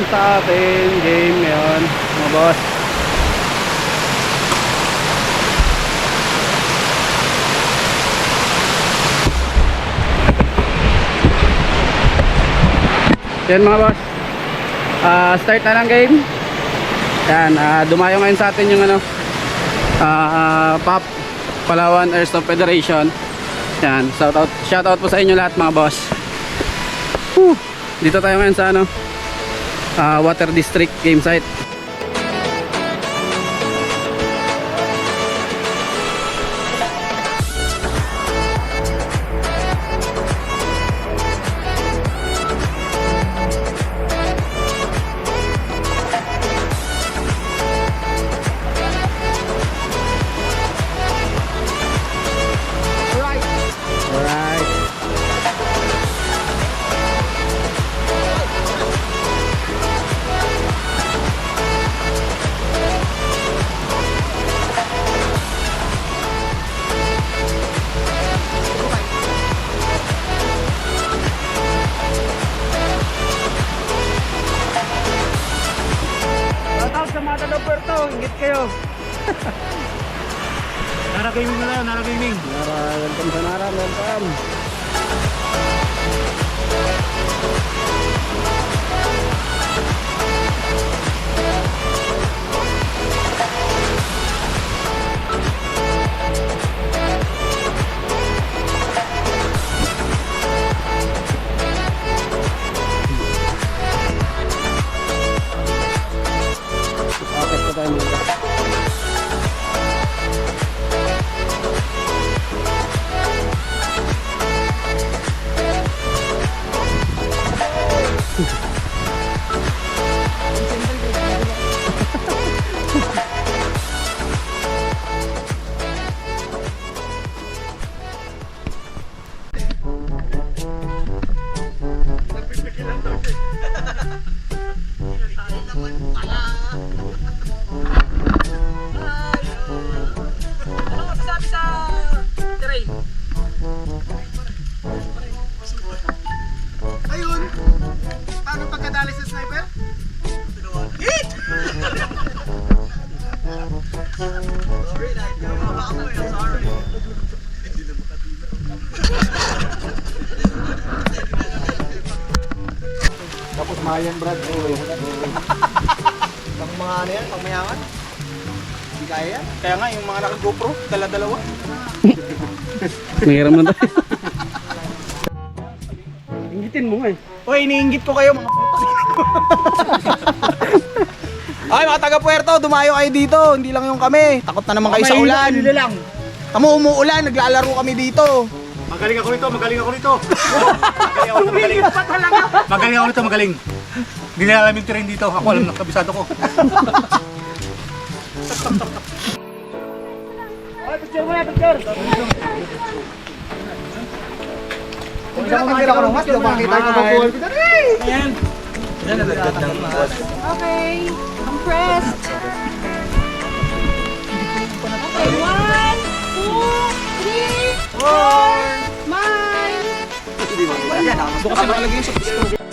sa ating game ngayon, mga boss. Yan mga boss, start na ng game. Yan, dumayo ngayon sa atin yung ano, PAP, Palawan Airsoft Federation. Yan, shoutout po sa inyo lahat mga boss. Dito tayo ngayon sa ano, Water District game site. Sa Mata do Puerto, ingit kayo. Nara Gaming na lang, Nara Gaming. Welcome sa Nara, welcome. Ayun! Paano pagkadali sa sniper? Hit! Sorry, nagkamama ako eh. Sorry. Hindi na makatila. Tapos Mayan Brad. Pang mga ano yan, pang mayaman? Hindi kaya yan. Kaya nga, yung mga naka-GoPro, dala-dalawa. Mahirap na tayo. Ingitin mo nga eh. Uy, iniinggit ko kayo mga Ay, mga taga-Puerto, dumayo kayo dito. Hindi lang yung kami. Takot na naman kayo sa ulan. Tamo umuulan, naglalaro kami dito. Magaling ako nito, magaling ako nito. Magaling ako nito, magaling. Hindi na alam yung terrain dito. Ako alam na, kabisado ko. Picture mo na, picture. Kung saan makakita ko ng mas, yung makakita ko ng buwan. Ayan. Okay, I'm pressed. Okay, 1, 2, 3, 4. Smile. Bukas na nakalagay yung sa